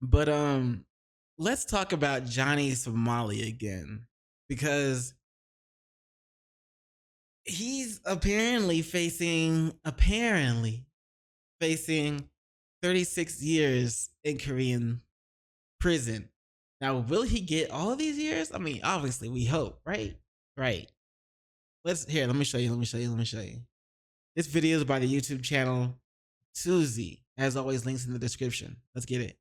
But let's talk about Johnny Somali again because he's apparently facing 36 years in Korean prison. Now, will he get all of these years? I mean, obviously, we hope, right? Right. Let me show you. This video is by the YouTube channel Atozy. As always, links in the description. Let's get it.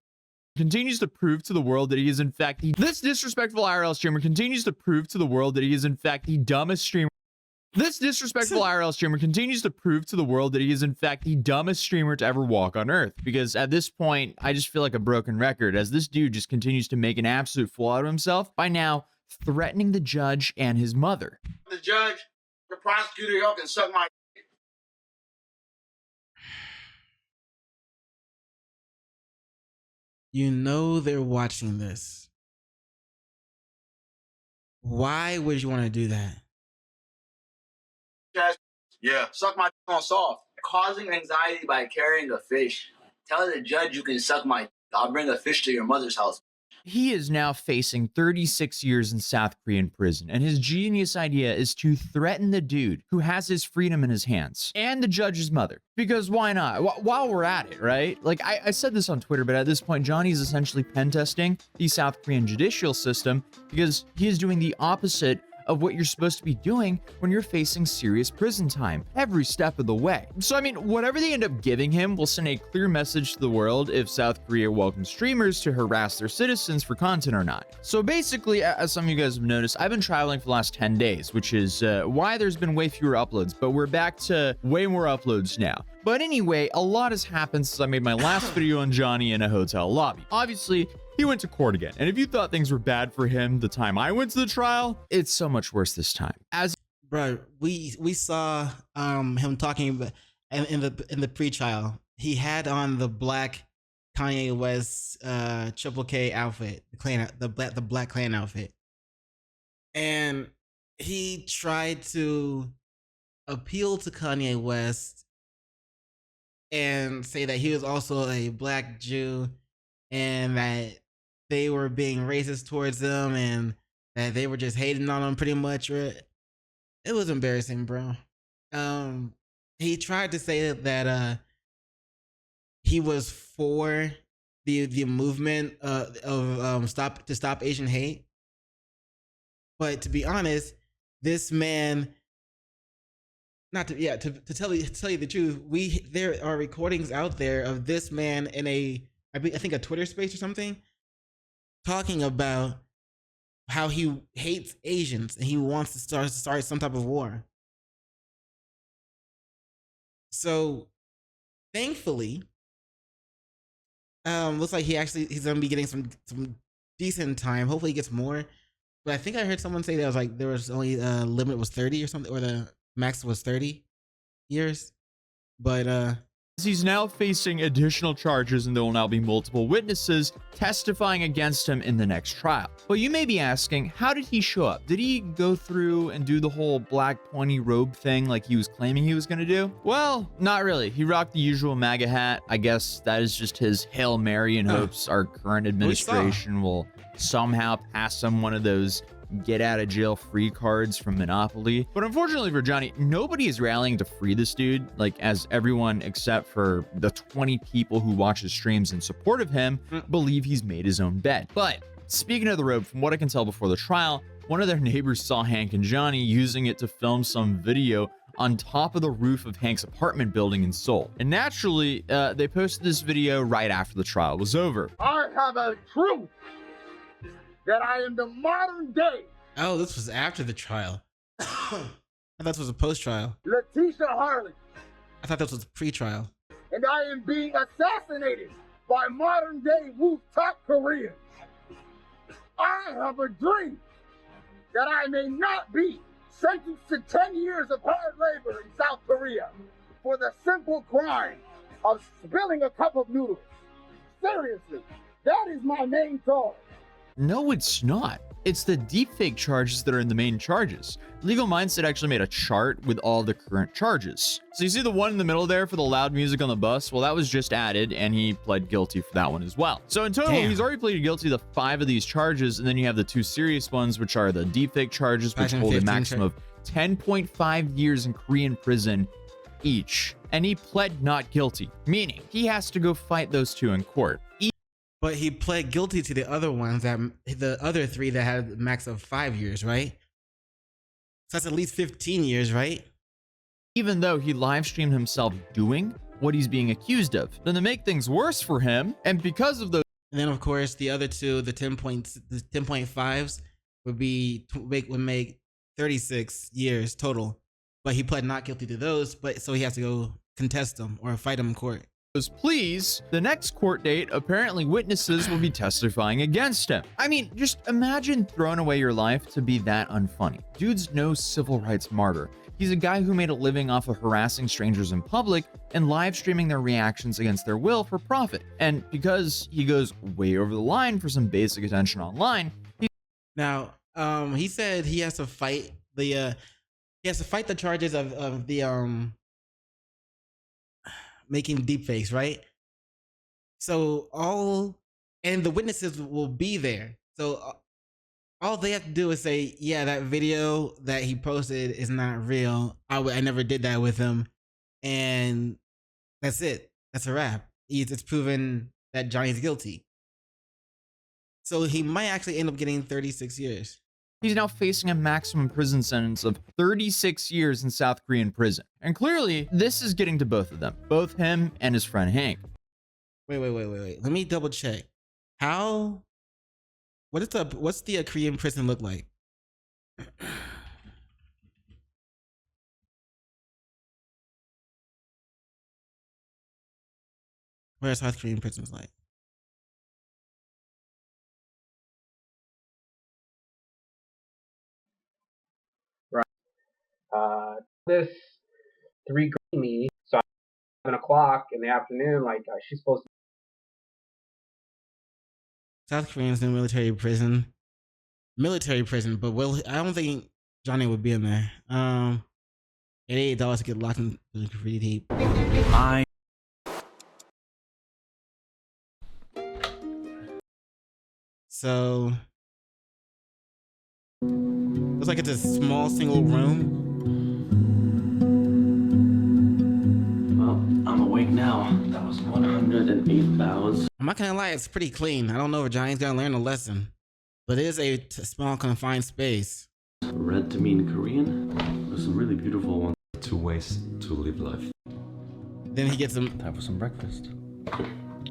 Continues to prove to the world that he is in fact this disrespectful IRL streamer continues to prove to the world that he is in fact the dumbest streamer. This disrespectful IRL streamer continues to prove to the world that he is in fact the dumbest streamer to ever walk on Earth. Because at this point, I just feel like a broken record as this dude just continues to make an absolute fool out of himself by now threatening the judge and his mother. The judge, the prosecutor, y'all can suck my. You know they're watching this. Why would you want to do that? Yeah, suck my on soft. Causing anxiety by carrying a fish. Tell the judge you can suck my. I'll bring a fish to your mother's house. He is now facing 36 years in South Korean prison, and his genius idea is to threaten the dude who has his freedom in his hands and the judge's mother. Because why not? While we're at it, right? Like I said this on Twitter, but at this point, Johnny's essentially pen testing the South Korean judicial system because he is doing the opposite of what you're supposed to be doing when you're facing serious prison time every step of the way. So I mean, whatever they end up giving him will send a clear message to the world if South Korea welcomes streamers to harass their citizens for content or not. So basically, as some of you guys have noticed, I've been traveling for the last 10 days, which is why there's been way fewer uploads, but we're back to way more uploads now. But anyway, a lot has happened since I made my last video on Johnny in a hotel lobby. Obviously, he went to court again, and if you thought things were bad for him the time I went to the trial, it's so much worse this time. Bro, we saw him talking about in the pre-trial. He had on the black Kanye West Triple K outfit, the black clan outfit, and he tried to appeal to Kanye West and say that he was also a black Jew and that they were being racist towards him and that they were just hating on him pretty much. It was embarrassing, bro. He tried to say that he was for the movement of stop Asian hate. But to be honest, this man, to tell you the truth, there are recordings out there of this man in I think a Twitter space or something, talking about how he hates Asians and he wants to start some type of war. So thankfully, looks like he's gonna be getting some decent time. Hopefully he gets more. But I think I heard someone say that there was only limit was 30 or something, or the max was 30 years. But he's now facing additional charges, and there will now be multiple witnesses testifying against him in the next trial. But you may be asking, how did he show up? Did he go through and do the whole black pointy robe thing like he was claiming he was going to do? Well, not really. He rocked the usual MAGA hat. I guess that is just his Hail Mary in hopes our current administration will somehow pass him one of those get out of jail free cards from Monopoly. But unfortunately for Johnny, nobody is rallying to free this dude, like as everyone except for the 20 people who watch his streams in support of him believe he's made his own bed. But speaking of the robe, from what I can tell before the trial, one of their neighbors saw Hank and Johnny using it to film some video on top of the roof of Hank's apartment building in Seoul. And naturally, they posted this video right after the trial was over. I have a truth that I am the modern day. Oh, this was after the trial. I thought this was a post-trial. Letitia Harley. I thought this was pre-trial. And I am being assassinated by modern day rooftop Koreans. I have a dream that I may not be sentenced to 10 years of hard labor in South Korea for the simple crime of spilling a cup of noodles. Seriously, that is my main goal. No, it's not. It's the deepfake charges that are in the main charges. Legal Mindset actually made a chart with all the current charges. So you see the one in the middle there for the loud music on the bus? Well, that was just added, and he pled guilty for that one as well. So in total, he's already pleaded guilty to 5 of these charges, and then you have the 2 serious ones, which are the deepfake charges, which hold a maximum of 10.5 years in Korean prison each. And he pled not guilty, meaning he has to go fight those 2 in court. But he pled guilty to the other ones, that the other 3 that had a max of 5 years, right? So that's at least 15 years, right? Even though he live streamed himself doing what he's being accused of. Then to make things worse for him, and because of those, and then of course the other 2, the 10.5s would make 36 years total. But he pled not guilty to those, but so he has to go contest them or fight them in court. Please, the next court date, apparently witnesses will be testifying against him. I mean, just imagine throwing away your life to be that unfunny. Dude's no civil rights martyr. He's a guy who made a living off of harassing strangers in public and live streaming their reactions against their will for profit. And because he goes way over the line for some basic attention online, he said he has to fight the charges of the making deepfakes, right? So the witnesses will be there. So all they have to do is say, yeah, that video that he posted is not real. I never did that with him. And that's it. That's a wrap. It's proven that Johnny's guilty. So he might actually end up getting 36 years. He's now facing a maximum prison sentence of 36 years in South Korean prison. And clearly, this is getting to both of them, both him and his friend Hank. Wait. Let me double check. What's the Korean prison look like? What are South Korean prisons like? This 3 me, so 7 o'clock in the afternoon, she's supposed to. South Koreans in military prison, but I don't think Johnny would be in there. $88 to get locked in the graffiti heap. So looks like it's a small single room. I'm awake now. That was 108,000. I'm not gonna lie, it's pretty clean. I don't know if Johnny's gonna learn a lesson, but it is a small confined space. Red to mean Korean. There's some really beautiful ones. 2 ways to live life. Then he gets some. Time for some breakfast.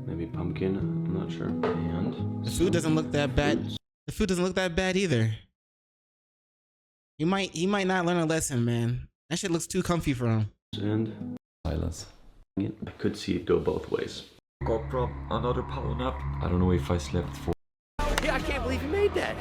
Maybe pumpkin. I'm not sure. And the food doesn't look that bad. The food doesn't look that bad either. He might not learn a lesson, man. That shit looks too comfy for him. And Silence. I could see it go both ways. Got from another power nap. I don't know if I slept for. Yeah, I can't believe you made that.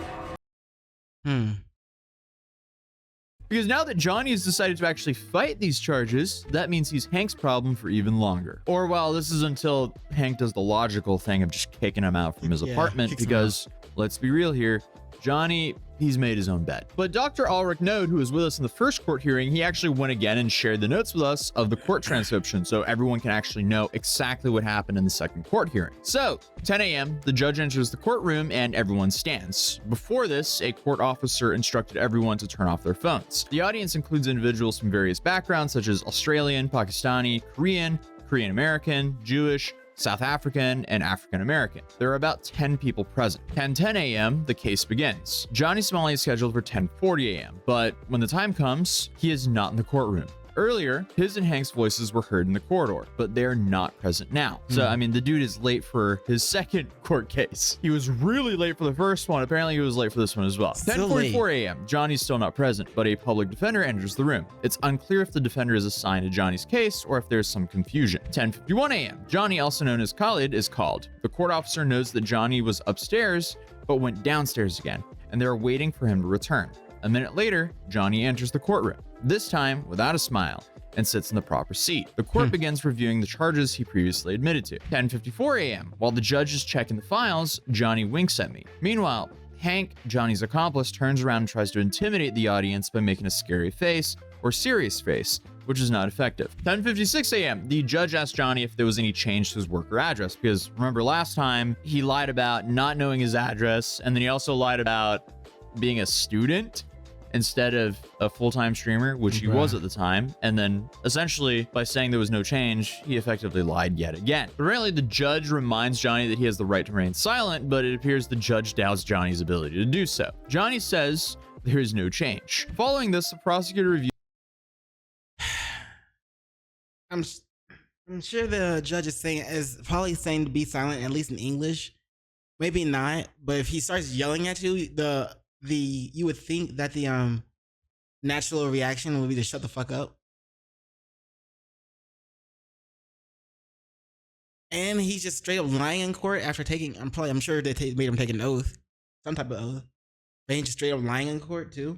Because now that Johnny has decided to actually fight these charges, that means he's Hank's problem for even longer. Or well, this is until Hank does the logical thing of just kicking him out from his apartment, because let's be real here, Johnny, he's made his own bed. But Dr. Ulrich Node, who was with us in the first court hearing, he actually went again and shared the notes with us of the court transcription so everyone can actually know exactly what happened in the second court hearing. So, 10 a.m., the judge enters the courtroom and everyone stands. Before this, a court officer instructed everyone to turn off their phones. The audience includes individuals from various backgrounds such as Australian, Pakistani, Korean, Korean American, Jewish, South African, and African American. There are about 10 people present. 10:10 a.m., the case begins. Johnny Somali is scheduled for 10:40 a.m., but when the time comes, he is not in the courtroom. Earlier, his and Hank's voices were heard in the corridor, but they are not present now. So, I mean, the dude is late for his second court case. He was really late for the first one. Apparently, he was late for this one as well. 10:44 a.m., Johnny's still not present, but a public defender enters the room. It's unclear if the defender is assigned to Johnny's case or if there's some confusion. 10:51 a.m., Johnny, also known as Khalid, is called. The court officer knows that Johnny was upstairs, but went downstairs again, and they're waiting for him to return. A minute later, Johnny enters the courtroom, this time without a smile, and sits in the proper seat. The court begins reviewing the charges he previously admitted to. 10:54 a.m., while the judge is checking the files, Johnny winks at me. Meanwhile, Hank, Johnny's accomplice, turns around and tries to intimidate the audience by making a scary face or serious face, which is not effective. 10:56 a.m. The judge asked Johnny if there was any change to his work or address, because remember last time he lied about not knowing his address, and then he also lied about being a student instead of a full-time streamer, which he was at the time. And then essentially by saying there was no change, he effectively lied yet again. But apparently the judge reminds Johnny that he has the right to remain silent, but it appears the judge doubts Johnny's ability to do so. Johnny says there is no change. Following this, the prosecutor reviewed. I'm sure the judge is probably saying to be silent, at least in English. Maybe not, but if he starts yelling at you, you would think that the natural reaction would be to shut the fuck up. And he's just straight up lying in court after taking. I'm sure they made him take an oath, some type of oath. But he's just straight up lying in court too.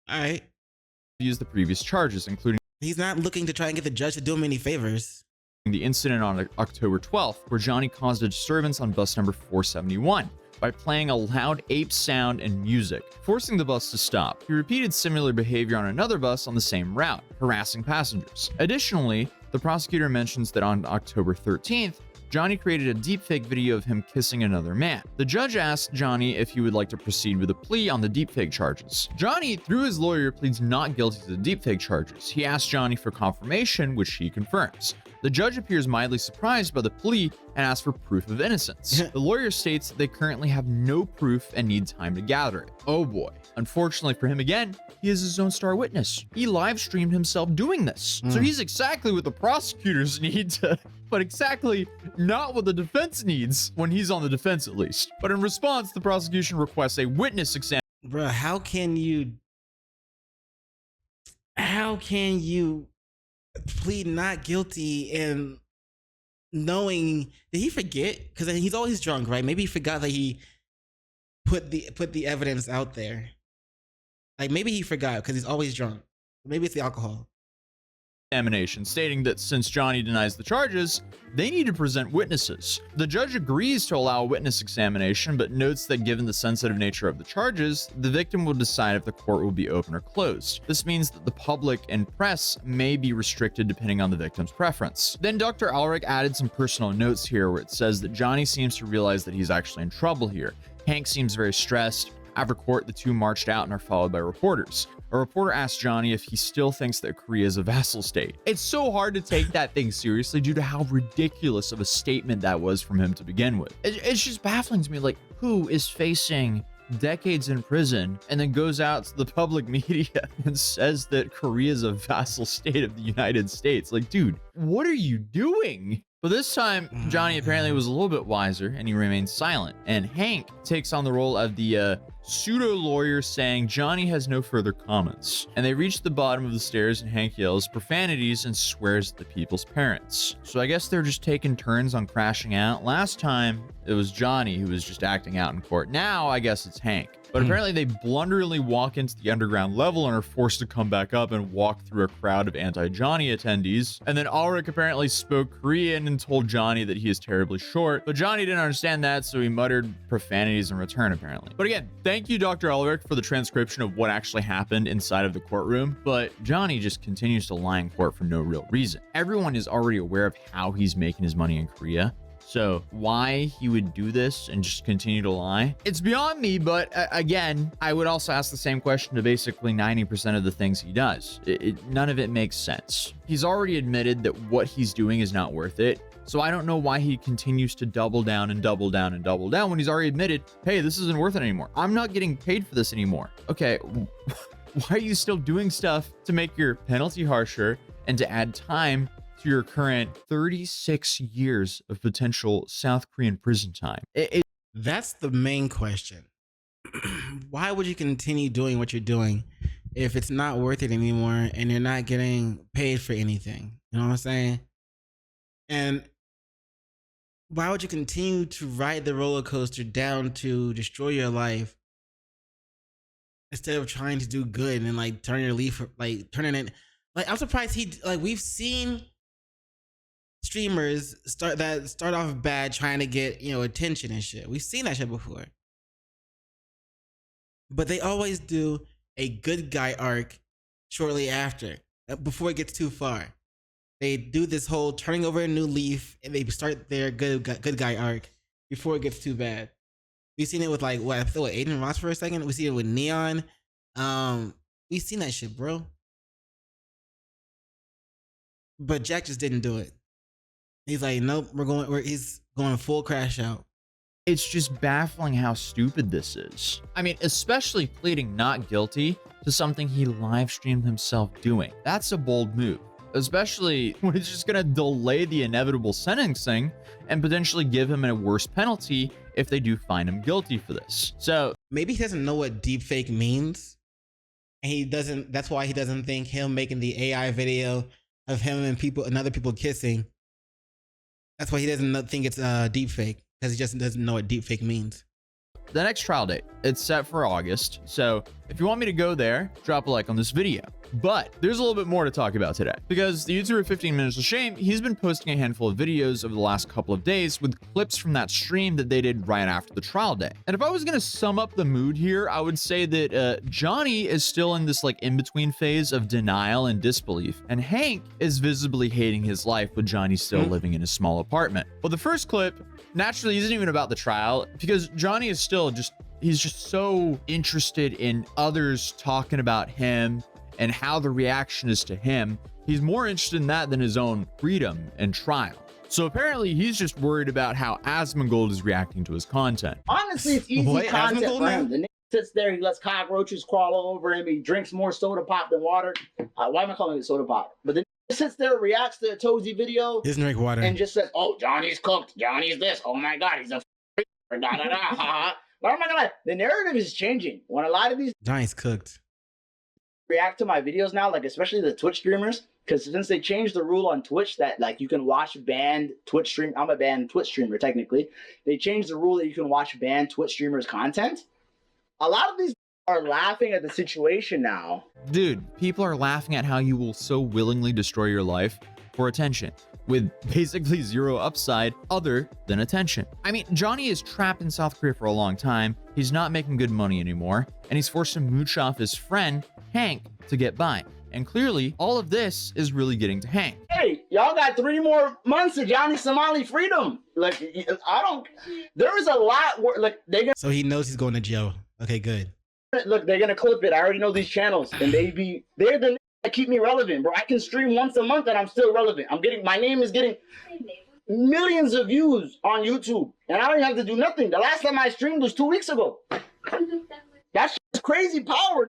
All right. Use the previous charges, including. He's not looking to try and get the judge to do him any favors. The incident on October 12th, where Johnny caused a disturbance on bus number 471 by playing a loud ape sound and music, forcing the bus to stop. He repeated similar behavior on another bus on the same route, harassing passengers. Additionally, the prosecutor mentions that on October 13th, Johnny created a deepfake video of him kissing another man. The judge asked Johnny if he would like to proceed with a plea on the deepfake charges. Johnny, through his lawyer, pleads not guilty to the deepfake charges. He asks Johnny for confirmation, which he confirms. The judge appears mildly surprised by the plea and asks for proof of innocence. The lawyer states that they currently have no proof and need time to gather it. Oh boy. Unfortunately for him again, he is his own star witness. He live streamed himself doing this. So he's exactly what the prosecutors need to, but exactly not what the defense needs, when he's on the defense at least. But in response, the prosecution requests a witness examination. Bruh, how can you plead not guilty and knowing, did he forget? Because he's always drunk, right? Maybe he forgot that he put the evidence out there. Like maybe he forgot because he's always drunk. Maybe it's the alcohol. Examination, stating that since Johnny denies the charges, they need to present witnesses. The judge agrees to allow a witness examination, but notes that given the sensitive nature of the charges, the victim will decide if the court will be open or closed. This means that the public and press may be restricted depending on the victim's preference. Then Dr. Ulrich added some personal notes here where it says that Johnny seems to realize that he's actually in trouble here. Hank seems very stressed. After court, the two marched out and are followed by reporters. A reporter asked Johnny if he still thinks that Korea is a vassal state. It's so hard to take that thing seriously due to how ridiculous of a statement that was from him to begin with. It's just baffling to me, like, who is facing decades in prison and then goes out to the public media and says that Korea is a vassal state of the United States? Like, dude, what are you doing? But this time, Johnny apparently was a little bit wiser and he remains silent. And Hank takes on the role of the pseudo lawyer, saying Johnny has no further comments. And they reach the bottom of the stairs and Hank yells profanities and swears at the people's parents. So I guess they're just taking turns on crashing out. Last time it was Johnny who was just acting out in court. Now I guess it's Hank. But apparently they blunderingly walk into the underground level and are forced to come back up and walk through a crowd of anti-Johnny attendees. And then Ulrich apparently spoke Korean and told Johnny that he is terribly short. But Johnny didn't understand that, so he muttered profanities in return, apparently. But again, thank you, Dr. Ulrich, for the transcription of what actually happened inside of the courtroom. But Johnny just continues to lie in court for no real reason. Everyone is already aware of how he's making his money in Korea. So why he would do this and just continue to lie, it's beyond me. But again, I would also ask the same question to basically 90% of the things he does. None of it makes sense. He's already admitted that what he's doing is not worth it. So I don't know why he continues to double down and double down and double down when he's already admitted, hey, this isn't worth it anymore. I'm not getting paid for this anymore. Okay, why are you still doing stuff to make your penalty harsher and to add time to your current 36 years of potential South Korean prison time? That's the main question. Why would you continue doing what you're doing if it's not worth it anymore and you're not getting paid for anything? You know what I'm saying? And why would you continue to ride the roller coaster down to destroy your life instead of trying to do good and like turn your leaf, like turning it? Like, I'm surprised we've seen streamers start off bad trying to get, attention and shit. We've seen that shit before. but they always do a good guy arc shortly after, before it gets too far. They do this whole turning over a new leaf, and they start their good guy arc before it gets too bad. We've seen it with like what Aiden Ross for a second. We see it with Neon. We've seen that shit, bro. But Jack just didn't do it. He's like, nope, he's going full crash out. It's just baffling how stupid this is. I mean, especially pleading not guilty to something he live streamed himself doing. That's a bold move, especially when it's just gonna delay the inevitable sentencing and potentially give him a worse penalty if they do find him guilty for this. So maybe he doesn't know what deepfake means, and that's why he doesn't think him making the AI video of him and other people kissing, that's why he doesn't think it's deepfake, because he just doesn't know what deepfake means. the next trial date, it's set for August. So if you want me to go there, drop a like on this video. But there's a little bit more to talk about today, because the YouTuber 15 Minutes of Shame, he's been posting a handful of videos over the last couple of days with clips from that stream that they did right after the trial day. And if I was going to sum up the mood here, I would say that Johnny is still in this like in-between phase of denial and disbelief, and Hank is visibly hating his life with Johnny still living in a small apartment. Well, the first clip naturally isn't even about the trial, because Johnny is still he's just so interested in others talking about him and how the reaction is to him. He's more interested in that than his own freedom and trial. So apparently he's just worried about how Asmongold is reacting to his content. Honestly, it's easy content for him. The nigga sits there, he lets cockroaches crawl all over him, he drinks more soda pop than water. Why am I calling it soda pop? But then he sits there, reacts to a Atozy video, doesn't drink water, and just says, "Oh, Johnny's cooked. Johnny's this. Oh my God, he's a da da da ha." But oh my God, the narrative is changing. When a lot of these Johnny's cooked react to my videos now, like especially the Twitch streamers, because since they changed the rule on Twitch that like you can watch banned Twitch stream, I'm a banned Twitch streamer technically. They changed the rule that you can watch banned Twitch streamers content. A lot of these are laughing at the situation now. Dude, people are laughing at how you will so willingly destroy your life for attention, with basically zero upside other than attention. I mean, Johnny is trapped in South Korea for a long time. He's not making good money anymore, and he's forced to mooch off his friend, Hank, to get by. And clearly, all of this is really getting to Hank. Hey, y'all got 3 more months of Johnny Somali freedom. Like, there is a lot, like, so he knows he's going to jail. Okay, good. Look, they're gonna clip it. I already know these channels, and they're the niggas that keep me relevant, bro. I can stream once a month and I'm still relevant. My name is getting millions of views on YouTube, and I don't even have to do nothing. The last time I streamed was 2 weeks ago. That's crazy power.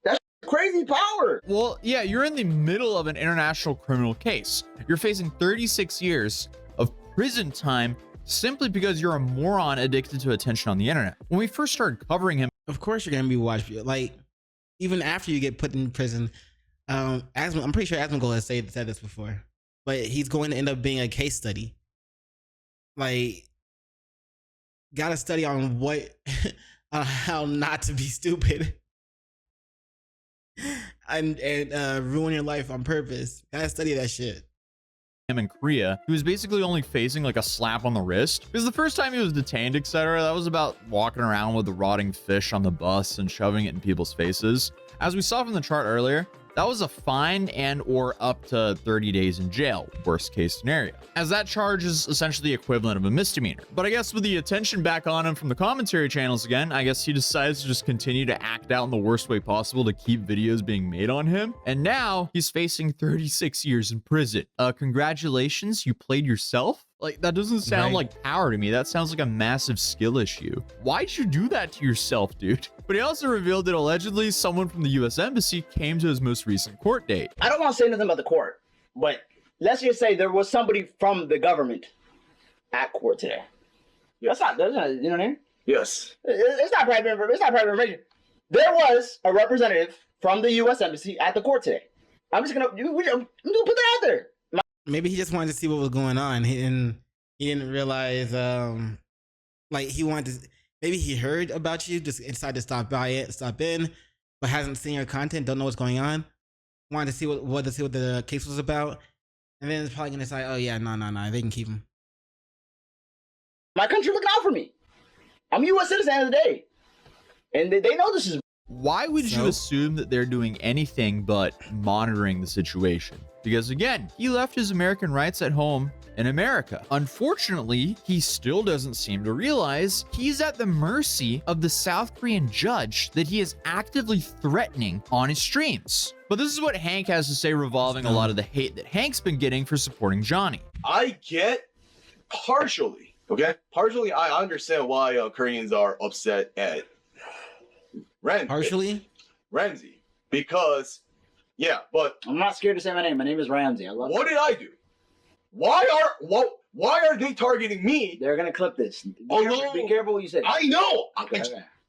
That's crazy power. Well, yeah, you're in the middle of an international criminal case. You're facing 36 years of prison time simply because you're a moron addicted to attention on the internet. When we first started covering him, of course you're gonna be watched. Like, even after you get put in prison, I'm pretty sure Asmongold has said this before, but he's going to end up being a case study. Like, gotta study on what, on how not to be stupid and ruin your life on purpose. Gotta study that shit. In Korea, he was basically only facing like a slap on the wrist, because the first time he was detained, etc., that was about walking around with the rotting fish on the bus and shoving it in people's faces. As we saw from the chart earlier, that was a fine and or up to 30 days in jail, worst case scenario, as that charge is essentially the equivalent of a misdemeanor. But I guess with the attention back on him from the commentary channels again, I guess he decides to just continue to act out in the worst way possible to keep videos being made on him. And now he's facing 36 years in prison. Congratulations, you played yourself? Like, that doesn't sound like power to me. That sounds like a massive skill issue. Why'd you do that to yourself, dude? But he also revealed that allegedly someone from the US Embassy came to his most recent court date. I don't want to say nothing about the court, but let's just say there was somebody from the government at court today. That's not, you know what I mean? Yes. It's not private information. It's not private information. There was a representative from the US Embassy at the court today. I'm just gonna put that out there. Maybe he just wanted to see what was going on. He didn't realize, like, he wanted to, maybe he heard about you, just decided to stop in, but hasn't seen your content, don't know what's going on. Wanted to see what the case was about, and then it's probably gonna decide, oh yeah, no, they can keep him. My country looking out for me. I'm a U.S. citizen at the end of the day. And they know this is. Why would you assume that they're doing anything but monitoring the situation? Because again, he left his American rights at home in America. Unfortunately, he still doesn't seem to realize he's at the mercy of the South Korean judge that he is actively threatening on his streams. But this is what Hank has to say revolving a lot of the hate that Hank's been getting for supporting Johnny. I get partially, okay? Partially, I understand why Koreans are upset at Ramsey, because, yeah, but I'm not scared to say my name. My name is Ramsey. I love what did I do? Why are they targeting me? They're gonna clip this. Be careful what you say. I know. Okay.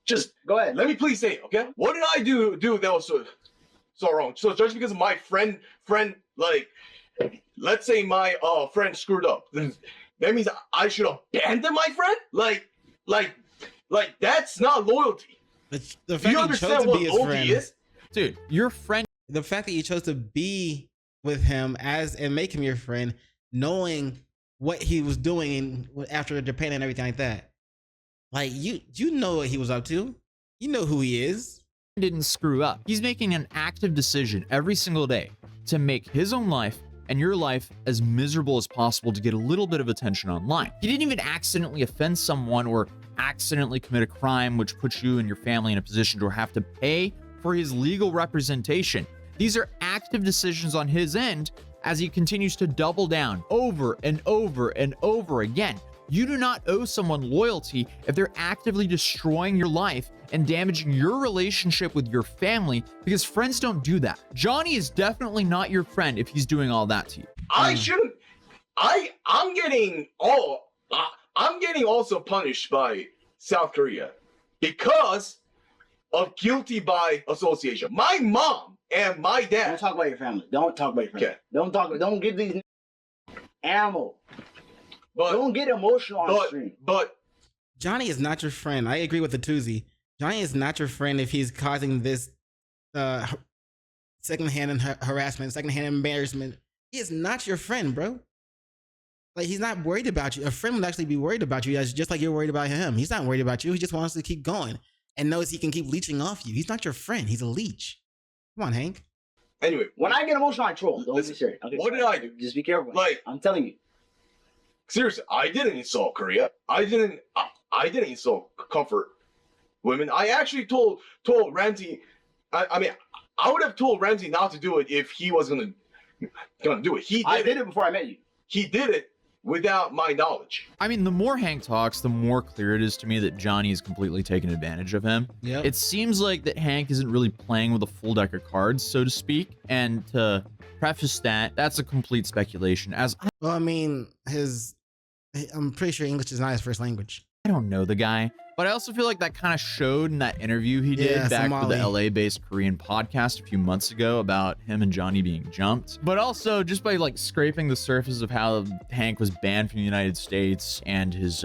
Just go ahead. Let me please say it, okay? What did I do that was so wrong? So just because my friend, like, let's say my friend screwed up, then that means I should abandon my friend? Like that's not loyalty. The fact you understand what loyalty is? Dude, your friend. The fact that you chose to be with him and make him your friend, knowing what he was doing after Japan and everything like that. Like, you know what he was up to. You know who he is. Didn't screw up. He's making an active decision every single day to make his own life and your life as miserable as possible to get a little bit of attention online. He didn't even accidentally offend someone or accidentally commit a crime which puts you and your family in a position to have to pay for his legal representation. These are active decisions on his end as he continues to double down over and over and over again. You do not owe someone loyalty if they're actively destroying your life and damaging your relationship with your family, because friends don't do that. Johnny is definitely not your friend if he's doing all that to you. I'm getting also punished by South Korea because of guilty by association. My mom and my dad. Don't talk about your family. Don't talk about your family. Okay. Don't give these ammo. But don't get emotional on stream. But Johnny is not your friend. I agree with Atozy. Johnny is not your friend if he's causing this secondhand harassment, secondhand embarrassment. He is not your friend, bro. Like, he's not worried about you. A friend would actually be worried about you, just like you're worried about him. He's not worried about you. He just wants to keep going and knows he can keep leeching off you. He's not your friend. He's a leech. Come on, Hank. Anyway, when I get emotional, I troll. Don't be serious. Okay, what did I do? Just be careful. Like, I'm telling you. Seriously, I didn't insult Korea. I didn't insult comfort women. I actually told Ramsey. I mean, I would have told Ramsey not to do it if he was gonna do it. I did it before I met you. He did it without my knowledge. I mean, the more Hank talks, the more clear it is to me that Johnny is completely taking advantage of him. Yep. It seems like that Hank isn't really playing with a full deck of cards, so to speak. And to preface that, that's a complete speculation. Well, I mean, I'm pretty sure English is not his first language. I don't know the guy, but I also feel like that kind of showed in that interview he did back for the LA-based Korean podcast a few months ago about him and Johnny being jumped. But also just by like scraping the surface of how Hank was banned from the United States and his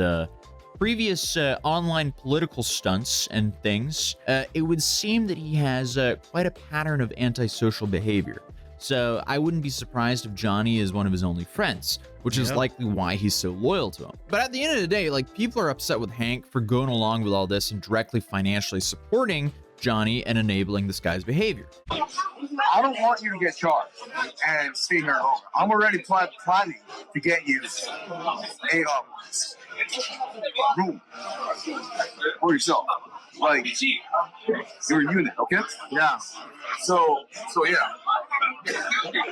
previous online political stunts and things, it would seem that he has quite a pattern of antisocial behavior. So I wouldn't be surprised if Johnny is one of his only friends, which is likely why he's so loyal to him. But at the end of the day, like, people are upset with Hank for going along with all this and directly financially supporting Johnny and enabling this guy's behavior. I don't want you to get charged and stay here alone. I'm already planning to get you a room for yourself. Like, you're a unit, okay? Yeah. So yeah.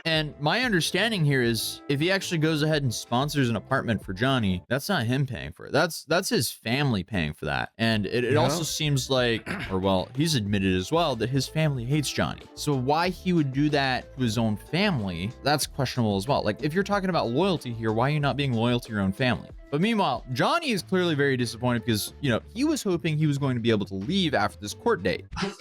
And my understanding here is if he actually goes ahead and sponsors an apartment for Johnny, that's not him paying for it. That's his family paying for that. And it also seems like, or well, he's admitted as well that his family hates Johnny. So why he would do that to his own family, that's questionable as well. Like, if you're talking about loyalty here, why are you not being loyal to your own family? But meanwhile, Johnny is clearly very disappointed because, you know, he was hoping he was going to be able to leave after this court date. It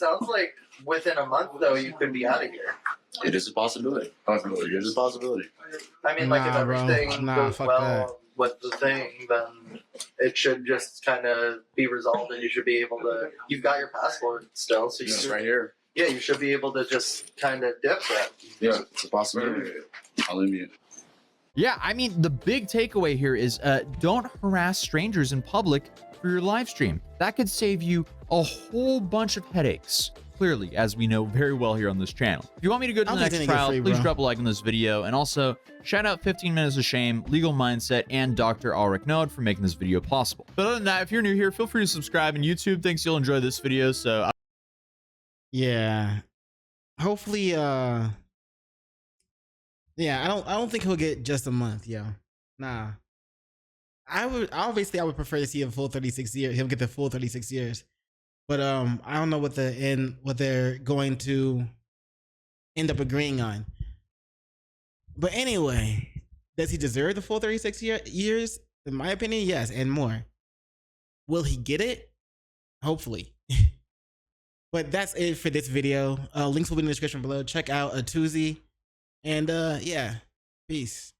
sounds like within a month, though, you could be out of here. It is a possibility. It is a possibility. I mean, like, if everything goes well with the thing, then it should just kind of be resolved, and you should be able to. You've got your passport still, so It's right here. Yeah, you should be able to just kind of dip that. Yeah, it's a possibility. I'll leave you. Yeah, I mean, the big takeaway here is don't harass strangers in public for your live stream. That could save you a whole bunch of headaches. Clearly, as we know very well here on this channel. If you want me to go to the next trial, please drop a like on this video. And also, shout out 15 Minutes of Shame, Legal Mindset, and Dr. Ulrich Node for making this video possible. But other than that, if you're new here, feel free to subscribe. And YouTube thinks you'll enjoy this video. So, yeah. Hopefully, yeah, I don't think he'll get just a month, yo. Nah. I would prefer to see a full 36 years. He'll get the full 36 years. But I don't know what they're going to end up agreeing on. But anyway, does he deserve the full 36 years? In my opinion, yes, and more. Will he get it? Hopefully. But that's it for this video. Links will be in the description below. Check out Atozy. And yeah, peace.